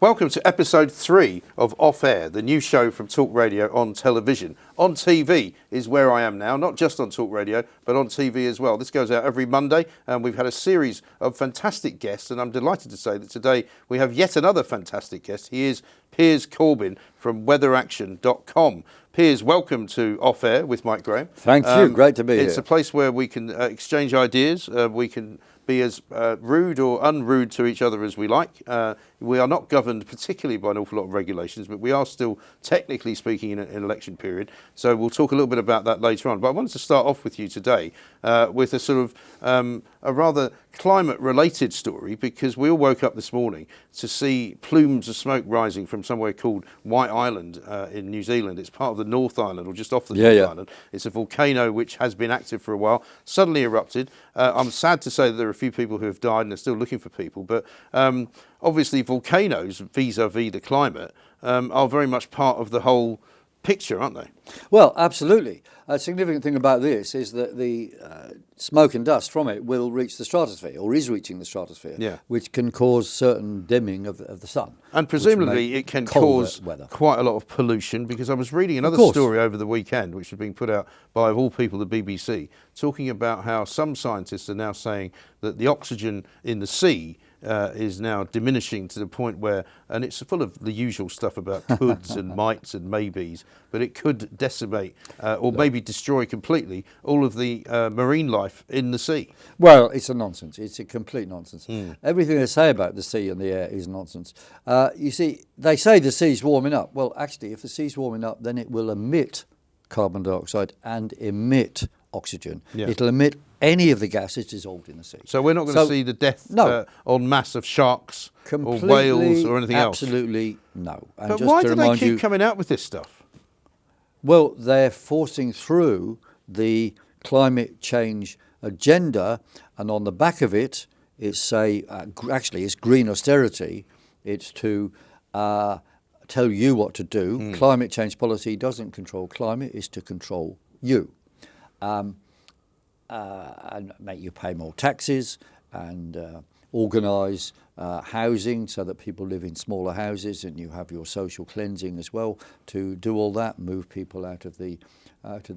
Welcome to episode 3 of Off Air, the new show from Talk Radio on television. On TV is where I am now, not just on Talk Radio, but on TV as well. This goes out every Monday, and we've had a series of fantastic guests, and I'm delighted to say that today we have yet another fantastic guest. He is Piers Corbyn from weatheraction.com. Piers, welcome to Off Air with Mike Graham. Thank you, great to be here. It's a place where we can exchange ideas, we can be as rude or unrude to each other as we like. We are not governed particularly by an awful lot of regulations, but we are still, technically speaking, in an election period. So we'll talk a little bit about that later on. But I wanted to start off with you today with a sort of a rather climate-related story, because we all woke up this morning to see plumes of smoke rising from somewhere called White Island in New Zealand. It's part of the North Island, or just off the North Island. It's a volcano which has been active for a while, suddenly erupted. I'm sad to say that there are a few people who have died and are still looking for people, but obviously volcanoes, vis-a-vis the climate, are very much part of the whole picture, aren't they? Well, absolutely. A significant thing about this is that the smoke and dust from it will reach the stratosphere, or is reaching the stratosphere, which can cause certain dimming of the sun. And presumably it can cause quite a lot of pollution, because I was reading another story over the weekend, which was being put out by, of all people, the BBC, talking about how some scientists are now saying that the oxygen in the sea is now diminishing to the point where, and it's full of the usual stuff about coulds and mights and maybes, but it could decimate or maybe destroy completely all of the marine life in the sea. Well, it's a nonsense. It's a complete nonsense. Everything they say about the sea and the air is nonsense. You see, they say the sea's warming up. Well, actually, if the sea's warming up, then it will emit carbon dioxide and emit oxygen. It'll emit any of the gases dissolved in the sea. So we're not going to see the death en masse of sharks or whales or anything else? Absolutely no. And but why do they keep coming out with this stuff? Well, they're forcing through the climate change agenda, and on the back of it, it's actually it's green austerity. It's to tell you what to do. Climate change policy doesn't control climate; it's to control you. And make you pay more taxes, and organise housing so that people live in smaller houses, and you have your social cleansing as well to do all that, move people out of the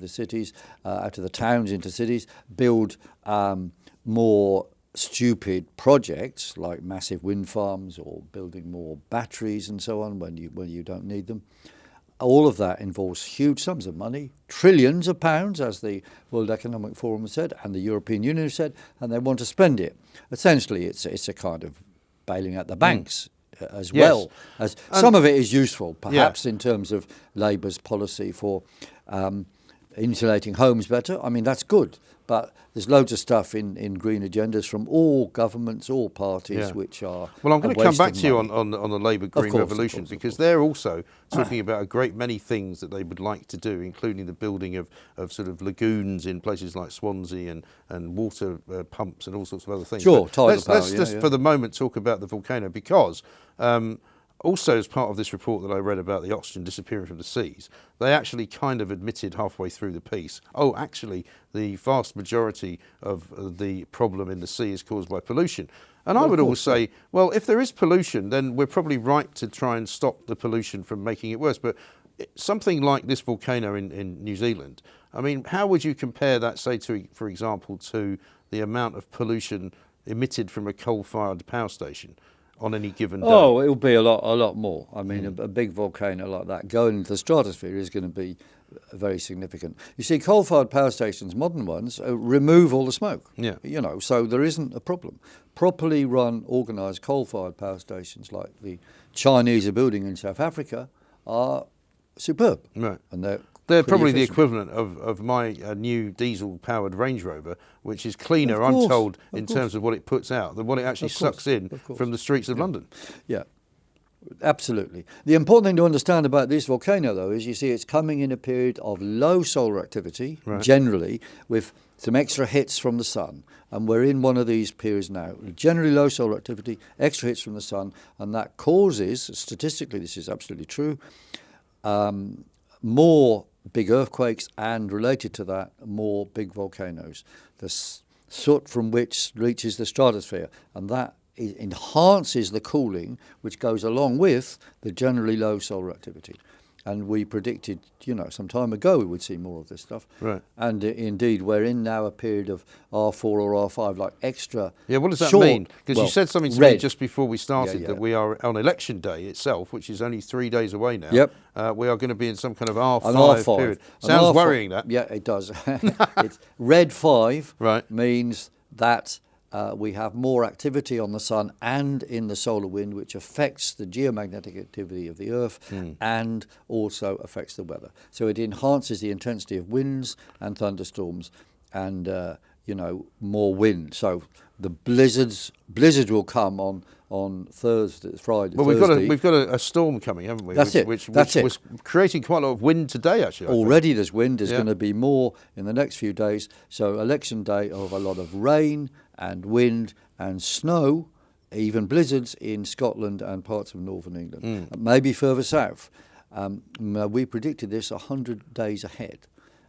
cities, out of the towns into cities, build more stupid projects like massive wind farms or building more batteries and so on when you don't need them. All of that involves huge sums of money, trillions of pounds, as the World Economic Forum said, and the European Union said, and they want to spend it. Essentially, it's a kind of bailing out the banks as well. As some of it is useful, perhaps, in terms of Labour's policy for insulating homes better. I mean, that's good. But there's loads of stuff in green agendas from all governments, all parties, which are Well, I'm going to come back to you on the Labour Green Revolution, because they're also talking about a great many things that they would like to do, including the building of sort of lagoons in places like Swansea and water pumps and all sorts of other things. Sure, let's just for the moment talk about the volcano, because also, as part of this report that I read about the oxygen disappearing from the seas, they actually kind of admitted halfway through the piece, actually, the vast majority of the problem in the sea is caused by pollution. And I would always say, well, if there is pollution, then we're probably right to try and stop the pollution from making it worse. But something like this volcano in New Zealand, I mean, how would you compare that, say, for example, to the amount of pollution emitted from a coal-fired power station on any given day? Oh, it'll be a lot more. I mean, a big volcano like that going into the stratosphere is going to be very significant. You see, coal-fired power stations, modern ones, remove all the smoke. So there isn't a problem. Properly run, organised coal-fired power stations like the Chinese are building in South Africa are superb. Right. And they're probably efficient. The equivalent of my new diesel-powered Range Rover, which is cleaner, I'm told, in terms of what it puts out than what it actually sucks in from the streets of London. Yeah, absolutely. The important thing to understand about this volcano, though, is you see it's coming in a period of low solar activity, generally, with some extra hits from the sun. And we're in one of these periods now. Generally low solar activity, extra hits from the sun, and that causes, statistically this is absolutely true, more big earthquakes, and related to that, more big volcanoes. The soot from which reaches the stratosphere, and that it enhances the cooling, which goes along with the generally low solar activity. And we predicted, some time ago we would see more of this stuff. Right. And indeed, we're in now a period of R4 or R5, like extra. Yeah, what does that short, mean? Because you said something to me just before we started that we are on election day itself, which is only 3 days away now. Yep. We are going to be in some kind of R5, R5 period. Sounds worrying, that. Yeah, it does. It's red 5 Right. means that we have more activity on the sun and in the solar wind, which affects the geomagnetic activity of the Earth and also affects the weather. So it enhances the intensity of winds and thunderstorms and, more wind. So the blizzard will come on Thursday, Friday, Well, Thursday. we've got a storm coming, haven't we? That's it. Which That's it. was creating quite a lot of wind today, actually. Already there's wind. There's going to be more in the next few days. So election day of a lot of rain and wind and snow, even blizzards in Scotland and parts of northern England, maybe further south. We predicted this 100 days ahead.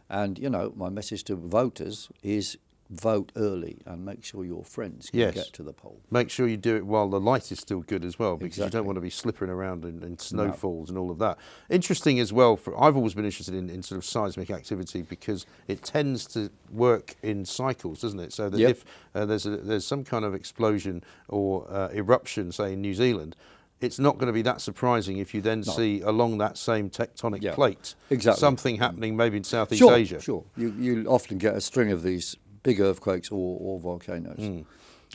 And, my message to voters is vote early and make sure your friends can get to the poll. Make sure you do it while the light is still good as well, because you Exactly. don't want to be slippering around in snowfalls and all of that. Interesting as well, I've always been interested in sort of seismic activity because it tends to work in cycles, doesn't it? So that if there's some kind of explosion or eruption, say in New Zealand, it's not going to be that surprising if you then see along that same tectonic plate something happening maybe in Southeast Asia. Sure. You often get a string of these big earthquakes or volcanoes.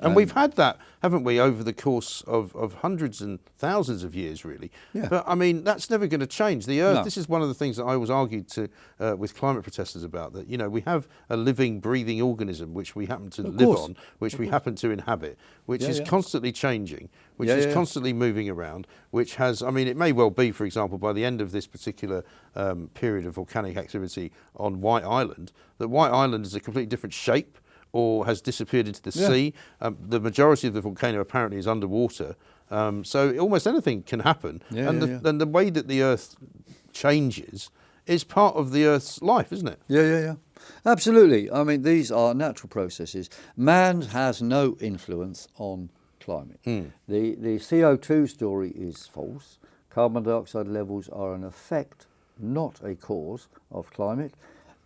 And we've had that, haven't we, over the course of hundreds and thousands of years, really. Yeah. But, I mean, that's never going to change. The Earth, No. this is one of the things that I always argued with climate protesters about, that, we have a living, breathing organism which we happen to live on, which we happen to inhabit, which is constantly changing, which is constantly moving around, which has, I mean, it may well be, for example, by the end of this particular period of volcanic activity on White Island, that White Island is a completely different shape or has disappeared into the sea. The majority of the volcano apparently is underwater. So almost anything can happen. And the way that the Earth changes is part of the Earth's life, isn't it? Yeah. Absolutely. I mean, these are natural processes. Man has no influence on climate. The CO2 story is false. Carbon dioxide levels are an effect, not a cause of climate.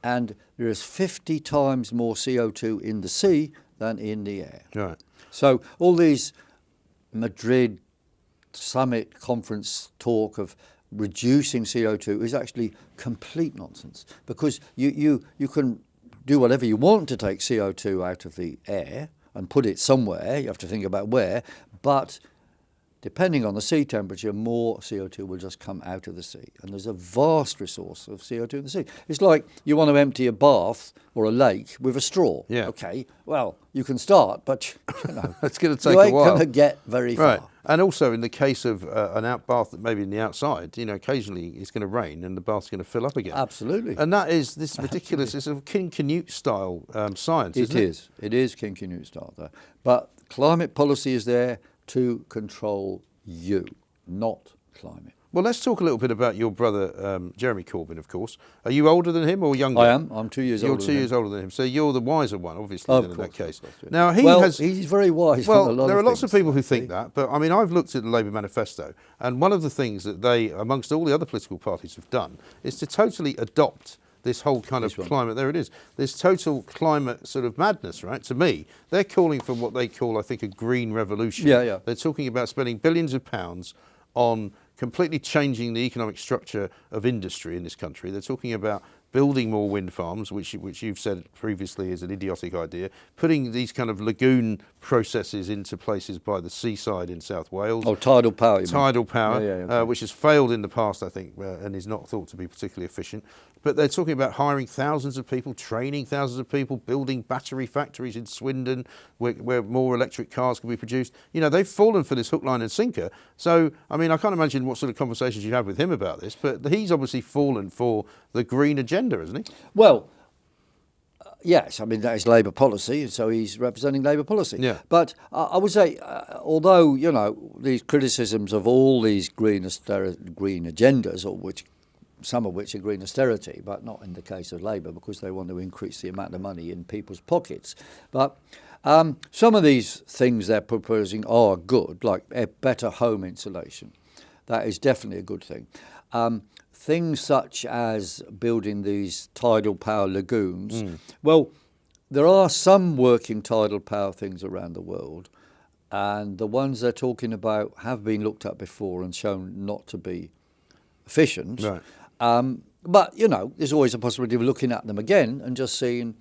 And there is 50 times more CO2 in the sea than in the air. Right. So all these Madrid summit conference talk of reducing CO2 is actually complete nonsense, because you can do whatever you want to take CO2 out of the air and put it somewhere. You have to think about where, but depending on the sea temperature, more CO2 will just come out of the sea. And there's a vast resource of CO2 in the sea. It's like you want to empty a bath or a lake with a straw. Yeah. Okay, well, you can start, but It's going to take you a ain't while. going to get very far. Right. And also in the case of an bath that maybe in the outside, occasionally it's going to rain and the bath's going to fill up again. Absolutely. And that is this ridiculous, it's a King-Canute style science, isn't it? It is King-Canute style, though. But climate policy is there to control you, not climate. Well, let's talk a little bit about your brother, Jeremy Corbyn, of course. Are you older than him or younger? I am. I'm 2 years older You're 2 years older than him. So you're the wiser one, obviously, Of then, in course, that case. of course, yeah. Now, he's very wise. Well, on a lot there are of lots of things. people who think that, but I mean, I've looked at the Labour manifesto, and one of the things that they, amongst all the other political parties, have done is to totally adopt this whole kind of climate, there it is, this total climate sort of madness, right? To me, they're calling for what they call, I think, a green revolution. Yeah. They're talking about spending billions of pounds on completely changing the economic structure of industry in this country. They're talking about building more wind farms, which you've said previously is an idiotic idea, putting these kind of lagoon processes into places by the seaside in South Wales. Oh, tidal power. You mean? Tidal power, okay. which has failed in the past, I think, and is not thought to be particularly efficient. But they're talking about hiring thousands of people, training thousands of people, building battery factories in Swindon where more electric cars can be produced. They've fallen for this hook, line and sinker. So, I mean, I can't imagine what sort of conversations you have with him about this, but he's obviously fallen for the green agenda, hasn't he? Well, yes, I mean, that is Labour policy, so he's representing Labour policy. Yeah. But I would say, although, these criticisms of all these green agendas, or some of which are green austerity, but not in the case of Labour, because they want to increase the amount of money in people's pockets. But Some of these things they're proposing are good, like a better home insulation. That is definitely a good thing. Things such as building these tidal power lagoons. Well, there are some working tidal power things around the world, and the ones they're talking about have been looked at before and shown not to be efficient. Right. But, there's always a possibility of looking at them again and just seeing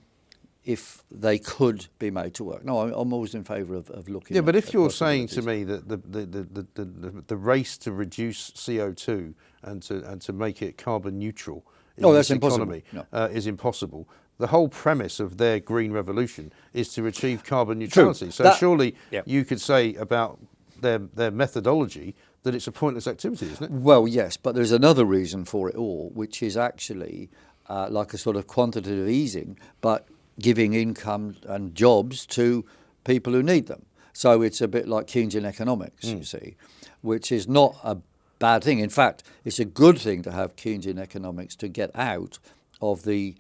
if they could be made to work. No, I'm always in favour of looking. Yeah, but if you're saying possibilities. to me that the race to reduce CO2 and to make it carbon neutral in No, this that's impossible. economy No. is impossible, the whole premise of their green revolution is to achieve carbon neutrality. So surely you could say about their methodology that it's a pointless activity, isn't it? Well, yes, but there's another reason for it all, which is actually like a sort of quantitative easing, but giving income and jobs to people who need them. So it's a bit like Keynesian economics, you see, which is not a bad thing. In fact, it's a good thing to have Keynesian economics to get out of the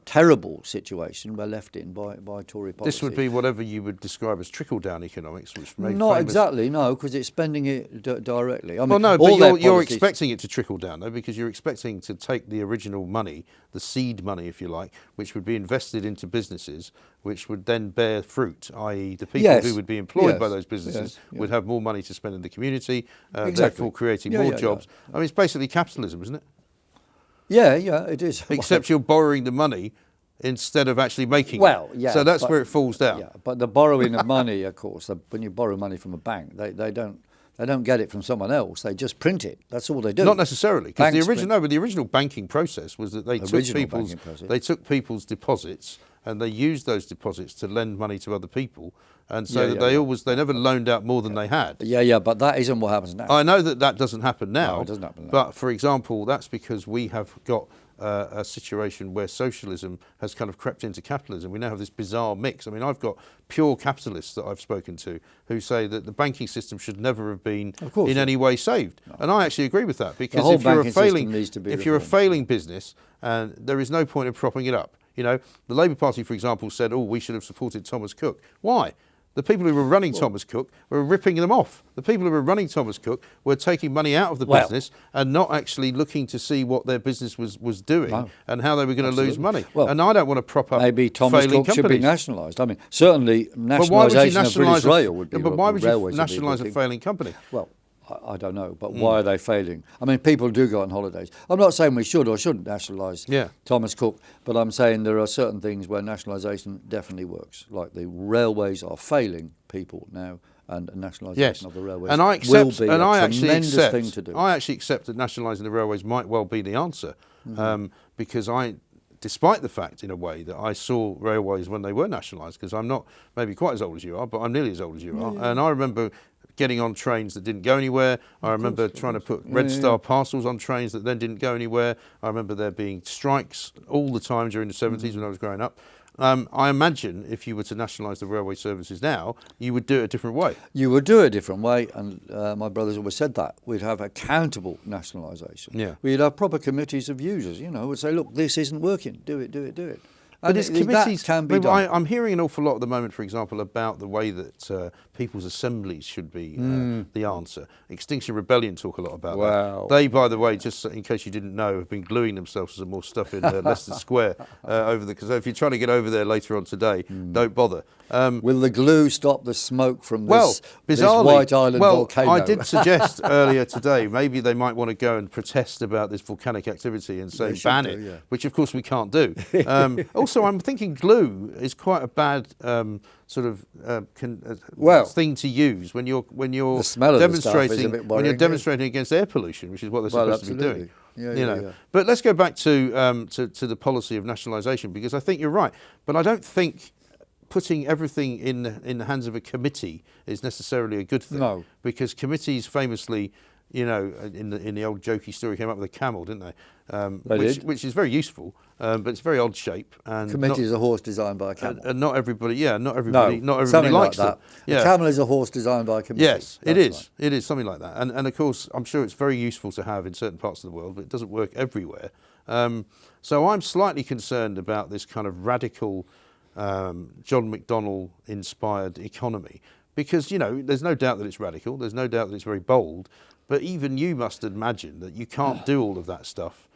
terrible situation we're left in by Tory policy. This would be whatever you would describe as trickle-down economics, which made Not famous. exactly, no, because it's spending it directly. I mean, Well, no, all their but you're policies- expecting it to trickle down, though, because you're expecting to take the original money, the seed money, if you like, which would be invested into businesses, which would then bear fruit, i.e. the people Yes. who would be employed by Yes. those businesses Yes. would have more money to spend in the community, Exactly. therefore creating Yeah, more yeah, jobs. I mean, it's basically capitalism, isn't it? Yeah, it is. Except you're borrowing the money instead of actually making Well, it. yeah, So that's but- where it falls down. Yeah, but the borrowing of money, of course, when you borrow money from a bank, they don't get it from someone else. They just print it. That's all they do. Not necessarily, because Banks the original banking process was that they Original banking process. took people's deposits and they used those deposits to lend money to other people, and so Yeah, that yeah, they never loaned out more than they had. Yeah, but that isn't what happens now. I know that doesn't happen now. No, it doesn't happen now. But for example, that's because we have got a situation where socialism has kind of crept into capitalism. We now have this bizarre mix. I mean, I've got pure capitalists that I've spoken to who say that the banking system should never have been in any way saved. No. And I actually agree with that, because whole if you're a banking system failing, needs to be if you're a reformed. failing business, and there is no point in propping it up. The Labour Party, for example, said, "Oh, we should have supported Thomas Cook." Why? The people who were running Thomas Cook were ripping them off. The people who were running Thomas Cook were taking money out of the business and not actually looking to see what their business was doing and how they were going to lose money. Well, and I don't want to prop up maybe Thomas failing Cook should be companies. nationalised. I mean, certainly But why would you nationalisation of British nationalise Rail would be. but why would you railways would be a nationalise good a thing. failing company? Well, I don't know, but why are they failing? I mean, people do go on holidays. I'm not saying we should or shouldn't nationalise Thomas Cook, but I'm saying there are certain things where nationalisation definitely works. Like the railways are failing people now, and nationalisation of the railways and I will be a tremendous thing to do. I actually accept that nationalising the railways might well be the answer, because despite the fact, in a way, that I saw railways when they were nationalised, because I'm not maybe quite as old as you are, but I'm nearly as old as you are, and I remember getting on trains that didn't go anywhere. I remember trying to put Red Star parcels on trains that then didn't go anywhere. I remember there being strikes all the time during the 70s when I was growing up. I imagine if you were to nationalise the railway services now, you would do it a different way. You would do it a different way, and my brothers always said that. We'd have accountable nationalisation. Yeah. We'd have proper committees of users, would say, look, this isn't working, do it. But And it's committees. that can be done. I'm hearing an awful lot at the moment, for example, about the way that people's assemblies should be the answer. Extinction Rebellion talk a lot about that. They, by the way, just in case you didn't know, have been gluing themselves to some more stuff in Leicester Square because if you're trying to get over there later on today, don't bother. Will the glue stop the smoke from this bizarrely, White Island volcano? I did suggest earlier today maybe they might want to go and protest about this volcanic activity and say ban it, which of course we can't do. Also, I'm thinking glue is quite a bad thing to use when you're the smell of the stuff is a bit worrying, demonstrating against air pollution, which is what they're supposed to be doing. Yeah. But let's go back to the policy of nationalisation, because I think you're right, but I don't think putting everything in the hands of a committee is necessarily a good thing. No, because committees famously, in the old jokey story, came up with a camel, didn't they? Which is very useful, but it's very odd shape. And committee is a horse designed by a camel. And not everybody something likes like that. them. A camel is a horse designed by a committee. Yes, it is. It is something like that. And of course, I'm sure it's very useful to have in certain parts of the world, but it doesn't work everywhere. So I'm slightly concerned about this kind of radical John McDonnell-inspired economy, because, you know, there's no doubt that it's radical, there's no doubt that it's very bold, but even you must imagine that you can't do all of that stuff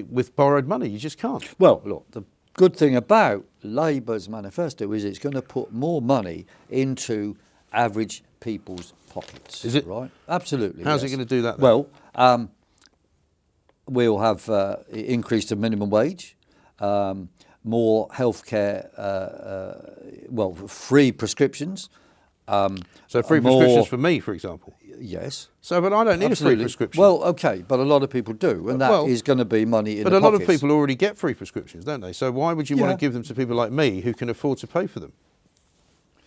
with borrowed money. You just can't. Well, look, the good thing about Labour's manifesto is it's going to put more money into average people's pockets. Is it? Right? Absolutely. How's yes. it going to do that then? Well, we'll have increase the minimum wage, more healthcare, free prescriptions. So free prescriptions for me, for example. Yes. So, but I don't need Absolutely. a free prescription. Well, okay, but a lot of people do, and that is going to be money in the pockets. But a lot of people already get free prescriptions, don't they? So why would you want to give them to people like me who can afford to pay for them?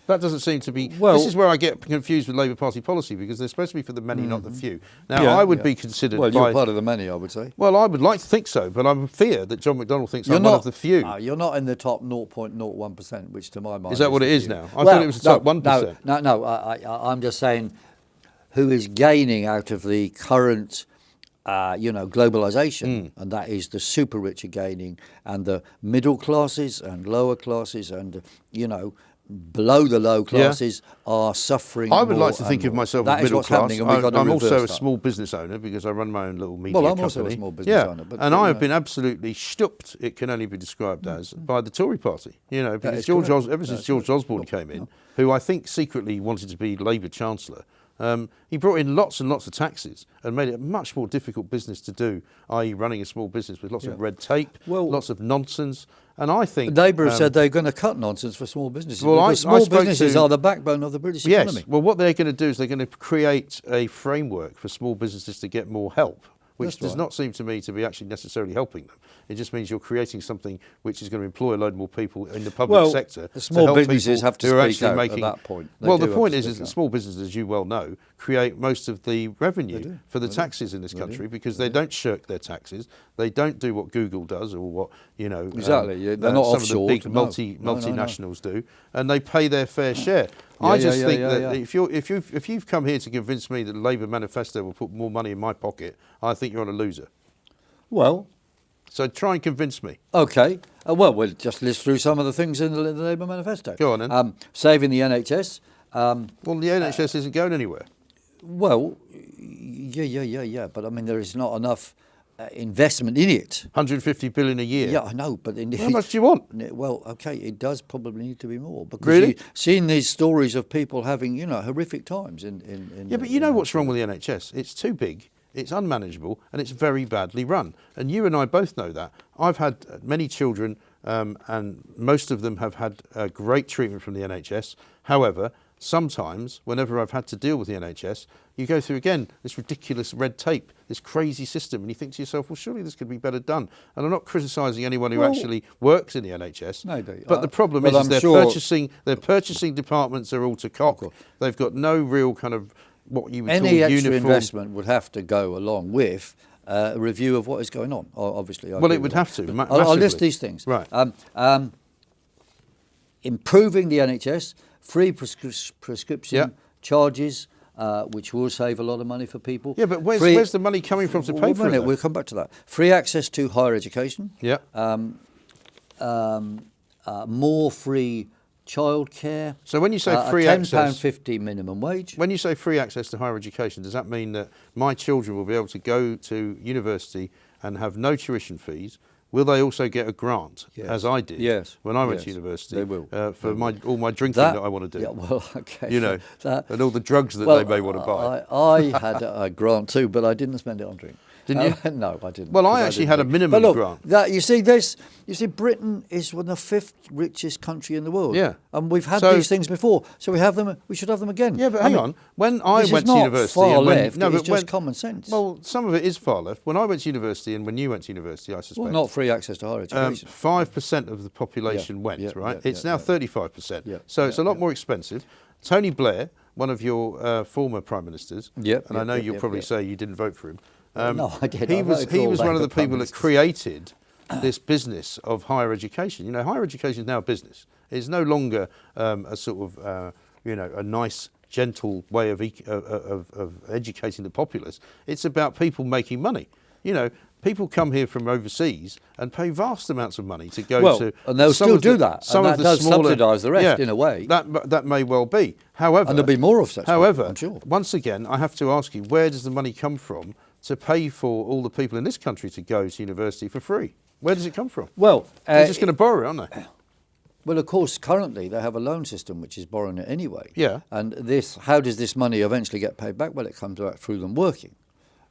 That doesn't seem to be... Well, this is where I get confused with Labour Party policy, because they're supposed to be for the many, not the few. Now, I would be considered Well, you're part of the many, I would say. Well, I would like to think so, but I'm fear that John McDonnell thinks I'm one of the few. You're not in the top 0.01%, which to my mind... Is that what it is now? I thought it was the top 1%. No, I'm just saying who is gaining out of the current... globalization, and that is the super rich are gaining, and the middle classes and lower classes and, below the low classes are suffering. I would more like to think of myself as that is middle what's class. happening, and we've got to I'm reverse also a that. small business owner because I run my own little media Well, I'm company. also a small business owner. But, and I have been absolutely stooped, it can only be described as, by the Tory party. Because ever since George Osborne came in, who I think secretly wanted to be Labour Chancellor, he brought in lots and lots of taxes and made it a much more difficult business to do, i.e. running a small business with lots of red tape, lots of nonsense. And I think... Labour have said they're going to cut nonsense for small businesses, well, because small businesses are the backbone of the British economy. Yes, well, what they're going to do is they're going to create a framework for small businesses to get more help, which does not seem to me to be actually necessarily helping them. It just means you're creating something which is going to employ a load more people in the public sector. The small businesses have to speak out at that point. Well, the point is that small businesses, as you well know, create most of the revenue for the taxes in this country, because they don't shirk their taxes. They don't do what Google does, or what exactly. They're not some of the big multinationals do, and they pay their fair share. I just think that if you've come here to convince me that the Labour manifesto will put more money in my pocket, I think you're on a loser. Well, so try and convince me. Okay. We'll just list through some of the things in the Labour manifesto. Go on then. Saving the NHS. Well, the NHS isn't going anywhere. Well, yeah. But I mean, there is not enough investment in it. 150 billion a year. Yeah, I know, but how much do you want? Well, okay, it does probably need to be more, because really? You've seen these stories of people having, horrific times in but you know what's wrong with the NHS? It's too big, it's unmanageable, and it's very badly run. And you and I both know that. I've had many children, and most of them have had great treatment from the NHS. However, sometimes, whenever I've had to deal with the NHS, you go through again this ridiculous red tape, this crazy system, and you think to yourself, well, surely this could be better done. And I'm not criticising anyone who actually works in the NHS. No, but the problem is their purchasing departments are all to cock. They've got no real kind of what you would call any extra uniform investment would have to go along with a review of what is going on. Obviously, it would have to. I'll list these things. Right. Improving the NHS, free prescription charges, which will save a lot of money for people. Yeah, but where's the money coming from to pay for it? We'll come back to that. Free access to higher education. Yeah. More free childcare. So when you say free access, £10.50 minimum wage. When you say free access to higher education, does that mean that my children will be able to go to university and have no tuition fees? Will they also get a grant, as I did when I went to university? They will. For all my drinking that I want to do. Yeah, well, okay. And all the drugs that they may want to buy. I had a grant too, but I didn't spend it on drink. Didn't you? No, I didn't. Well, I actually had a minimum grant. You see, Britain is one of the 5th richest country in the world. Yeah. And we've had these things before, so we have them. We should have them again. Yeah, but hang on. When I went to university, far left. It's just common sense. Well, some of it is far left. When I went to university and when you went to university, I suspect. Well, not free access to higher education. 5% of the population went. Right. It's now 35%. So it's a lot more expensive. Tony Blair, one of your former prime ministers, and I know you'll probably say you didn't vote for him. No, I did. He was one of the people that created this business of higher education. Higher education is now a business. It's no longer a sort of a nice, gentle way of educating the populace. It's about people making money. People come here from overseas and pay vast amounts of money to go to. And they'll some still of the- do that. Some And of that the does smaller, subsidise the rest in a way. That may well be. However, And there'll be more of such. However, I'm sure. once again, I have to ask you, where does the money come from to pay for all the people in this country to go to university for free? Where does it come from? Well, They're just going to borrow it, aren't they? well, of course, currently they have a loan system which is borrowing it anyway. Yeah. And how does this money eventually get paid back? Well, it comes out through them working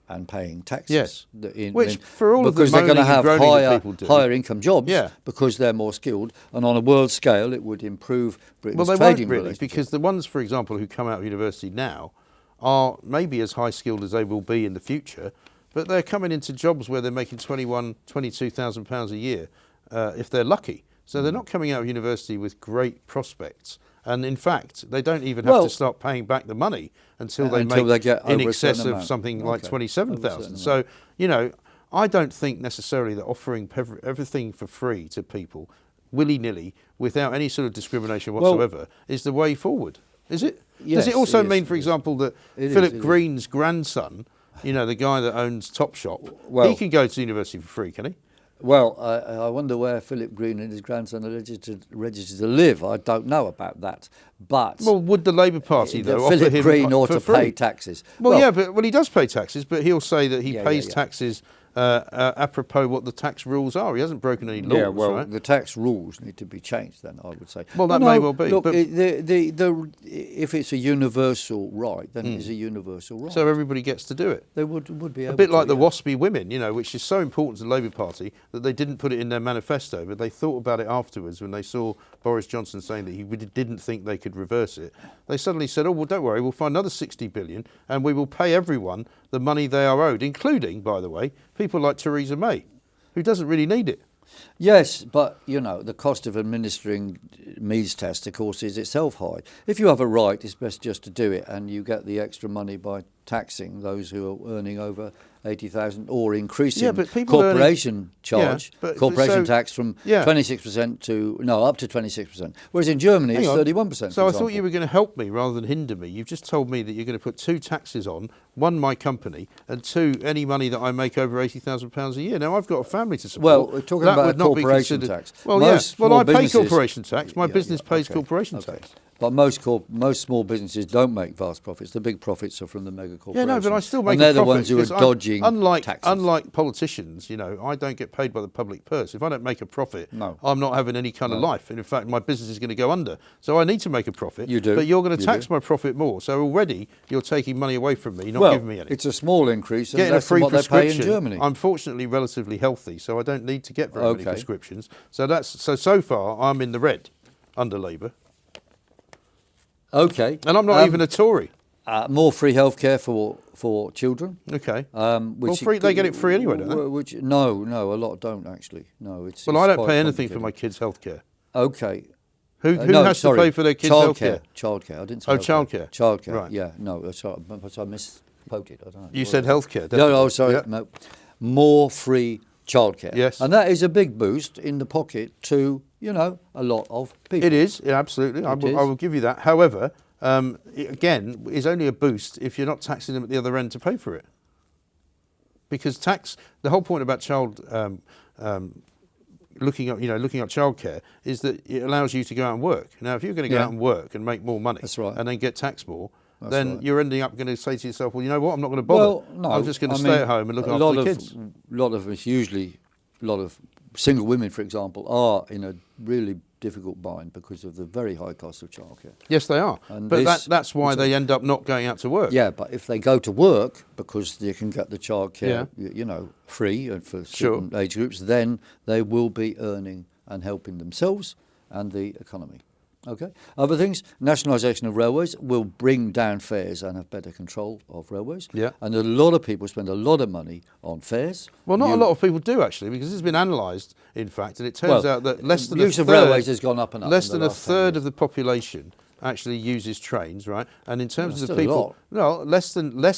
and paying taxes. Yes. Which, for all of the because they're going to moaning and have groaning that people do. higher income jobs Yeah. because they're more skilled. And on a world scale, it would improve Britain's Well, they trading won't really, relationship. because the ones, for example, who come out of university now are maybe as high skilled as they will be in the future, but they're coming into jobs where they're making £22,000 a year if they're lucky. So they're not coming out of university with great prospects. And in fact, they don't even have to start paying back the money until they get in over a excess certain of amount. something like Okay. 27,000. Over a So, you know, I don't think necessarily that offering everything for free to people willy-nilly without any sort of discrimination whatsoever is the way forward. Is it? Yes, Does it also it is, mean, for it is. example, that It Philip is. Green's grandson, you know, the guy that owns Topshop, Well- he can go to university for free, can he? Well, I wonder where Philip Green and his grandson are registered to live. I don't know about that. But Well, would the Labour Party, though, offer Philip him Green ought for to free? pay taxes. Well, yeah, but he does pay taxes, but he'll say that he Yeah, pays yeah. taxes apropos what the tax rules are. He hasn't broken any laws, yeah, well, right? the tax rules need to be changed. Then I would say. Well, that No, may well be, Look, but- if it's a universal right, then it is a universal right. So everybody gets to do it. they would be able A bit to, like the yeah. waspy women, you know, which is so important to the Labour Party that they didn't put it in their manifesto, but they thought about it afterwards when they saw Boris Johnson saying that he didn't think they could reverse it. They suddenly said, oh, well, don't worry, we'll find another 60 billion and we will pay everyone the money they are owed, including, by the way, people like Theresa May, who doesn't really need it. Yes, but, you know, the cost of administering means test, of course, is itself high. If you have a right, it's best just to do it, and you get the extra money by taxing those who are earning over 80,000 or increasing Yeah, but people corporation charge, Yeah, but- corporation so- tax from Yeah. 26% to, no, up to 26%. Whereas in Germany, Hang it's on. 31%. So for I thought you example. were going to help me rather than hinder me. You've just told me that you're going to put two taxes on, one my company, and two any money that I make over £80,000 a year. Now I've got a family to support. Well, we're talking That about would not be corporation considered- tax. Well, Most yes. Well, small I pay businesses- corporation tax. My Yeah, business pays okay, corporation okay. tax. But most small businesses don't make vast profits. The big profits are from the mega Yeah, corporations. no, but I still make and they're a profit. the ones who are because dodging unlike, taxes. Unlike politicians, you know, I don't get paid by the public purse. If I don't make a profit, No. I'm not having any kind of life. And in fact, my business is going to go under. So I need to make a profit. You do. But you're going to You tax do. my profit more. So already you're taking money away from me, not well, giving me any. it's a small increase and Getting a less than free what they pay in prescription. Germany. I'm fortunately relatively healthy, so I don't need to get very many Okay. prescriptions. So so far I'm in the red under Labour, Okay. and I'm not even a Tory. More free healthcare for children. Okay. Which free- they get it free anyway, don't they? Which no, a lot don't actually. No, it's. Well, it's I don't quite pay anything for my complicated. kids' healthcare. Okay. Who No, has sorry. to pay for their kids' Childcare. healthcare? Childcare. I didn't say Oh, healthcare. childcare. Childcare. Right. Yeah. No, sorry, but I misquoted. I don't know. You said healthcare. No, sorry. Yeah. No. More free childcare. Yes. And that is a big boost in the pocket to, you know, a lot of people. It is, yeah, absolutely. I It will is. give you that. However, it, again, is only a boost if you're not taxing them at the other end to pay for it. Because the whole point about looking at childcare is that it allows you to go out and work. Now, if you're going to go Yeah. out and work and make more money, That's right. and then get taxed more, That's then right. you're ending up going to say to yourself, well, you know what, I'm not going to bother. Well, no. I'm just going to I stay mean, at home and look a after lot the of, kids. lot of us, usually, a lot of single women, for example, are in a really difficult bind because of the very high cost of childcare. Yes, they are. And But this- that's why they end up not going out to work. Yeah, but if they go to work because they can get the childcare, Yeah. you know, free and for Sure. certain age groups, then they will be earning and helping themselves and the economy. Okay. Other things, nationalisation of railways will bring down fares and have better control of railways. Yeah. And a lot of people spend a lot of money on fares. Well, not a lot of people do actually, because it's been analysed, in fact, and it turns out that less than use a of third, railways has gone up and up. less in the than a last 10 third years. of the population actually uses trains, right? And in terms Well, of the still a people, no, less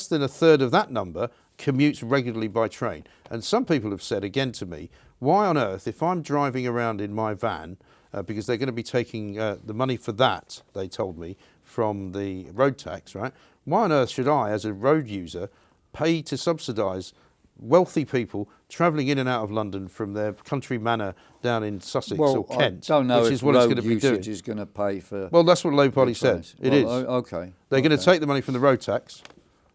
than a third of that number commutes regularly by train. And some people have said again to me, why on earth, if I'm driving around in my van, because they're going to be taking the money for that, they told me, from the road tax, right? Why on earth should I, as a road user, pay to subsidise wealthy people travelling in and out of London from their country manor down in Sussex or Kent, I don't know which if is what it's road going to be doing. usage is going to pay for. Well, that's what the Labour Party said. trains. It is. Okay. They're going to take the money from the road tax,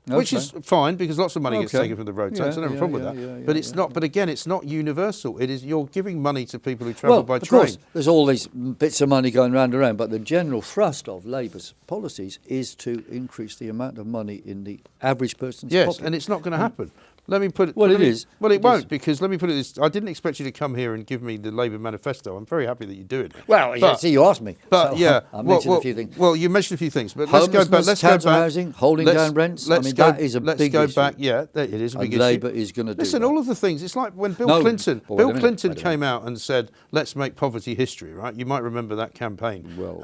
which is fine because lots of money gets Okay. taken from the road tax. I don't have a problem with that. But it's not. But again, it's not universal. It is. You're giving money to people who travel by of train. course, there's all these bits of money going round and round, but the general thrust of Labour's policies is to increase the amount of money in the average person's pocket. And it's not going to happen. Let me put it. Well, it is. Well, it won't because let me put it this. I didn't expect you to come here and give me the Labour manifesto. I'm very happy that you do it. Well, you asked me. But so I mentioned a few things. Well, you mentioned a few things, but let's go back. Let's go council back. housing, holding down rents. That is a big issue. Let's go back. Yeah, it is a big issue. Labour is going to do Listen, that. all of the things. It's like when Bill Clinton came out and said, "Let's make poverty history." Right? You might remember that campaign. Well,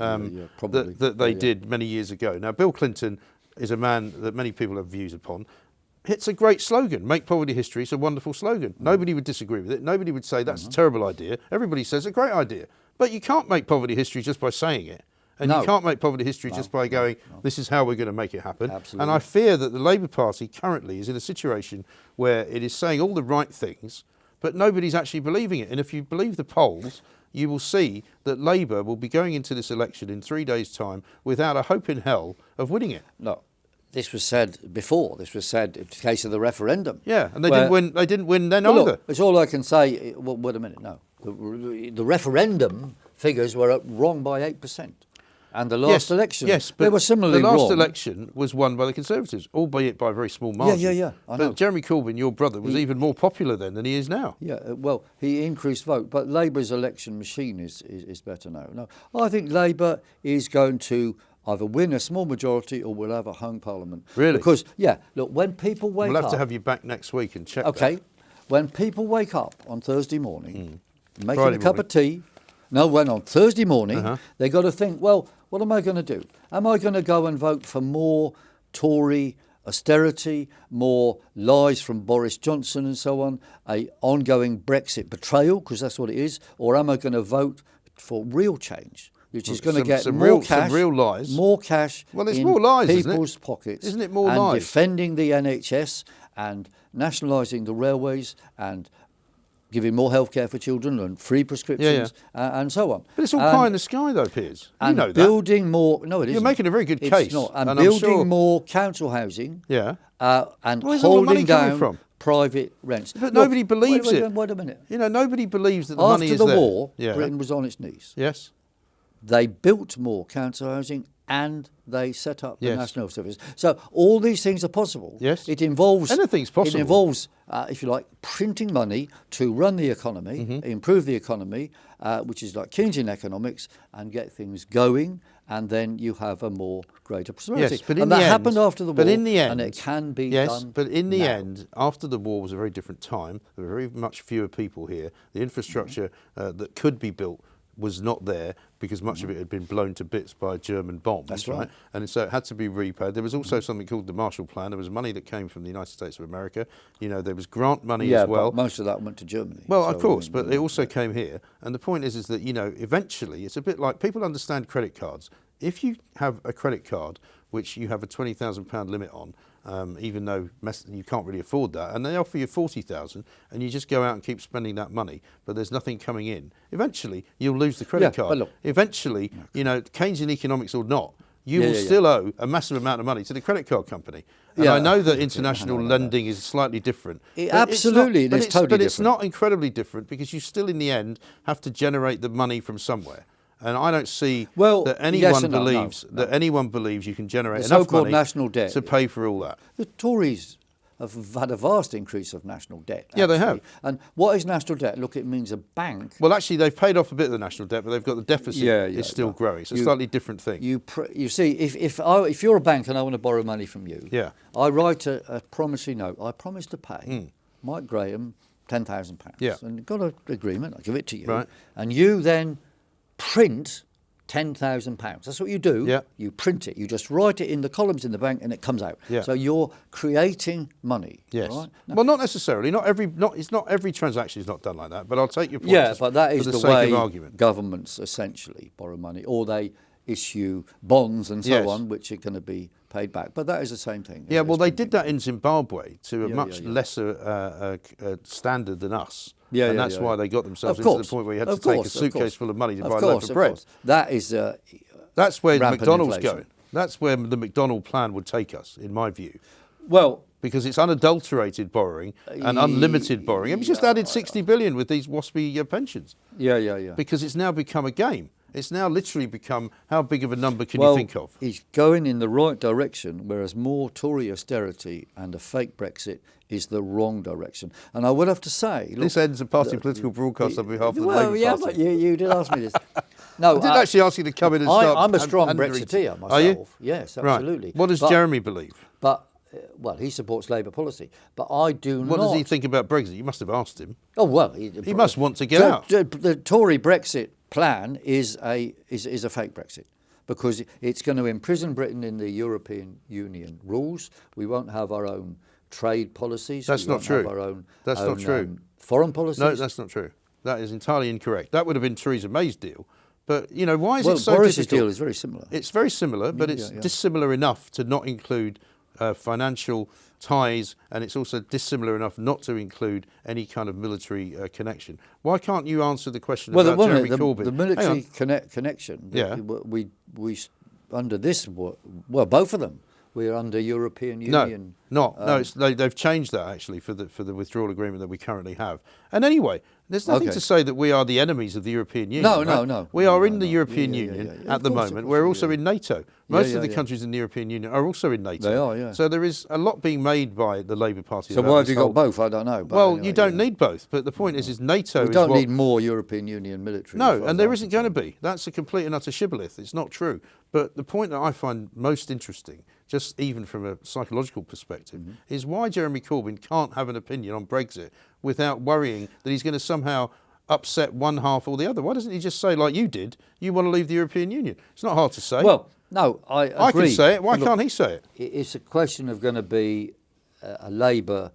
probably. That they did many years ago. Now, Bill Clinton is a man that many people have views upon. It's a great slogan. Make poverty history. It's a wonderful slogan. Nobody would disagree with it. Nobody would say that's a terrible idea. Everybody says it's a great idea. But you can't make poverty history just by saying it. And you can't make poverty history just by going, this is how we're going to make it happen. Absolutely. And I fear that the Labour Party currently is in a situation where it is saying all the right things, but nobody's actually believing it. And if you believe the polls, you will see that Labour will be going into this election in 3 days' time without a hope in hell of winning it. No. This was said before. This was said in the case of the referendum. Yeah, and they didn't win. They didn't win then either. Look, it's all I can say. Well, wait a minute. No, the referendum figures were wrong by 8%, and the last election, but they were similarly the last wrong. election was won by the Conservatives, albeit by a very small margin. Yeah. I know. But Jeremy Corbyn, your brother, was even more popular then than he is now. Yeah, well, he increased vote, but Labour's election machine is better now. No, I think Labour is going to either win a small majority or we'll have a hung parliament. Really? Because, look, when people wake up... We'll have to have you back next week and check Okay. that. When people wake up on Thursday morning, making Friday a cup of tea... No, when on Thursday morning, they got to think, well, what am I going to do? Am I going to go and vote for more Tory austerity, more lies from Boris Johnson and so on, a ongoing Brexit betrayal, because that's what it is, or am I going to vote for real change? Which is going to get more cash, some real lies. More cash well, it's in more lies, people's pockets. Isn't it more and lies? Defending the NHS and nationalising the railways and giving more healthcare for children and free prescriptions and so on. But it's all pie in the sky, though, Piers. You know that. Building more... No, it isn't. You're making a very good case. It's not. And I'm building sure more council housing and Where's all the money holding coming down from? Private rents. But nobody believes it. Wait a minute. You know, nobody believes that the money is there. After the war, Britain was on its knees. Yes. They built more council housing and they set up the Yes. National Service. So all these things are possible. Yes. It involves... Anything's possible. It involves, if you like, printing money to run the economy, improve the economy, which is like Keynesian economics, and get things going, and then you have a more greater prosperity. Yes, but in and the that end, happened after the war, but in the end, and it can be yes, done but in the now. end, after the war was a very different time. There were very much fewer people here. The infrastructure that could be built was not there because much of it had been blown to bits by German bombs. That's right. And so it had to be repaid. There was also something called the Marshall Plan. There was money that came from the United States of America. You know, there was grant money as well. But most of that went to Germany. Well, of course, but it also came here. And the point is that, you know, eventually it's a bit like people understand credit cards. If you have a credit card which you have a £20,000 limit on, even though you can't really afford that, and they offer you 40,000, and you just go out and keep spending that money, but there's nothing coming in. Eventually, you'll lose the credit card. But look, eventually, you know, Keynesian economics or not, you will still owe a massive amount of money to the credit card company. And I know that international lending is slightly different. Absolutely, it's totally different. But it's not incredibly different because you still, in the end, have to generate the money from somewhere. And I don't see that anyone believes you can generate enough money national debt to pay for all that. The Tories have had a vast increase of national debt. Yeah, they have. And what is national debt? Look, it means a bank. Well, actually, they've paid off a bit of the national debt, but they've got the deficit is still growing. It's a slightly different thing. You see, if you're a bank and I want to borrow money from you, I write a promissory note. I promise to pay Mike Graham £10,000. Yeah. And got an agreement. I give it to you. Right. And you then print £10,000. That's what you do. Yeah. You print it. You just write it in the columns in the bank, and it comes out. Yeah. So you're creating money. Yes. Right? Now, Well, not necessarily. Not every transaction is not done like that. But I'll take your point. yeah, but that is for the sake way of argument. governments essentially borrow money, or they issue bonds and so Yes. on, which are going to be paid back. But that is the same thing. Yeah, well, they did that in Zimbabwe to a much lesser standard than us. And that's why they got themselves into the point where you had to take a suitcase full of money to buy a loaf of bread. That is that's where McDonald's inflation. going. That's where the McDonald plan would take us, in my view. Well, because it's unadulterated borrowing and unlimited borrowing. And we just added 60 billion with these waspy pensions. Yeah. Because it's now become a game. It's now literally become, how big of a number can you think of? He's going in the right direction, whereas more Tory austerity and a fake Brexit is the wrong direction. And I would have to say... Look, this ends a party political broadcast on behalf of the Labour Party. Well, yeah, but you did ask me this. No, I didn't actually ask you to come in and start... I'm a strong Brexiteer myself. Are you? Yes, absolutely. Right. What does Jeremy believe? But... well, he supports Labour policy, but I do not. What does he think about Brexit? You must have asked him. Oh well, he must want to get out. The Tory Brexit plan is a fake Brexit because it's going to imprison Britain in the European Union rules. We won't have our own trade policies. That's not true. Our own, that's not true. Foreign policies. No, that's not true. That is entirely incorrect. That would have been Theresa May's deal. But, you know, why is it so Boris's difficult? deal is very similar. It's very similar, but it's dissimilar enough to not include financial ties, and it's also dissimilar enough not to include any kind of military connection. Why can't you answer the question about Jeremy Corbyn? The military connection, we under this, well, both of them, we're under European Union. They've changed that actually for the withdrawal agreement that we currently have. And anyway, there's nothing to say that we are the enemies of the European Union. No. We are in the European Union at the moment. We're also in NATO. Most of the countries in the European Union are also in NATO. They are, yeah. So there is a lot being made by the Labour Party. So why have you got both? I don't know. Well, you don't need both. But the point is NATO. We don't need more European Union military. No, and there isn't going to be. That's a complete and utter shibboleth. It's not true. But the point that I find most interesting, just even from a psychological perspective, is why Jeremy Corbyn can't have an opinion on Brexit without worrying that he's going to somehow upset one half or the other. Why doesn't he just say, like you did, you want to leave the European Union? It's not hard to say. Well, no, I agree. I can say it. Why can't he say it? It's a question of going to be a Labour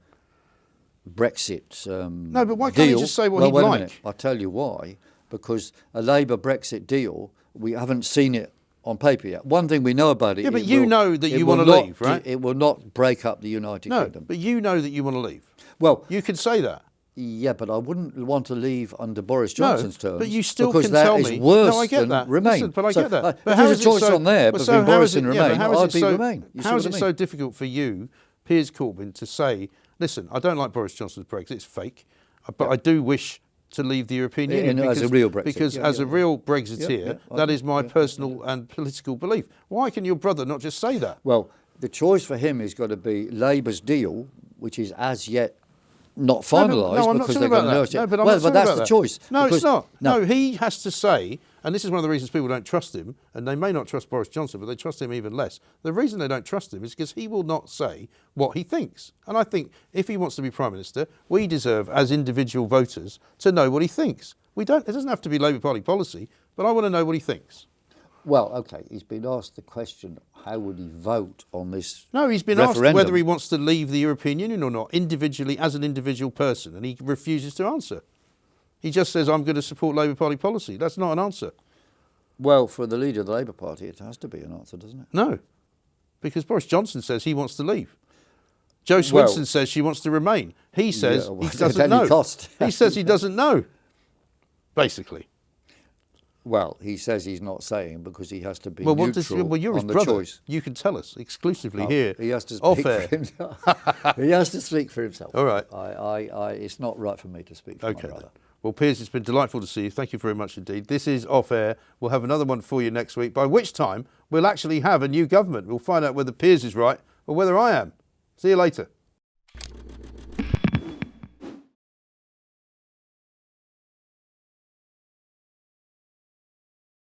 Brexit no, but why can't he just say what he'd like? I'll tell you why. Because a Labour Brexit deal, we haven't seen it on paper yet. One thing we know about it... Yeah, but you know that you want to leave, right? It will not break up the United Kingdom. No, but you know that you want to leave. Well... You could say that. Yeah, but I wouldn't want to leave under Boris Johnson's terms. But you still because can that tell is me. worse No, I get than that. Remain. Listen, but I get that. But if there's a choice on there between Boris and Remain, I'd be Remain. How is it so difficult for you, Piers Corbyn, to say, listen, I don't like Boris Johnson's Brexit, it's fake, but I do wish to leave the European Union as a real Brexit. Because as a real Brexiteer, that is my personal and political belief. Why can your brother not just say that? Well, the choice for him has got to be Labour's deal, which is as yet not finalised because they're going to negotiate. No, but that's the choice. No, it's not. No, he has to say, and this is one of the reasons people don't trust him, and they may not trust Boris Johnson, but they trust him even less. The reason they don't trust him is because he will not say what he thinks. And I think if he wants to be Prime Minister, we deserve, as individual voters, to know what he thinks. It doesn't have to be Labour Party policy, but I want to know what he thinks. Well, OK, he's been asked the question, how would he vote on this No, he's been referendum? asked whether he wants to leave the European Union or not, individually, as an individual person, and he refuses to answer. He just says, I'm going to support Labour Party policy. That's not an answer. Well, for the leader of the Labour Party, it has to be an answer, doesn't it? No, because Boris Johnson says he wants to leave. Jo Swinson says she wants to remain. He says he doesn't know. He says he doesn't know, basically. Well, he says he's not saying because he has to be neutral on you're his the brother. choice. You can tell us exclusively here. He has to speak for himself. He has to speak for himself. All right. It's not right for me to speak for my brother. Then. Well, Piers, it's been delightful to see you. Thank you very much indeed. This is Off Air. We'll have another one for you next week, by which time we'll actually have a new government. We'll find out whether Piers is right or whether I am. See you later.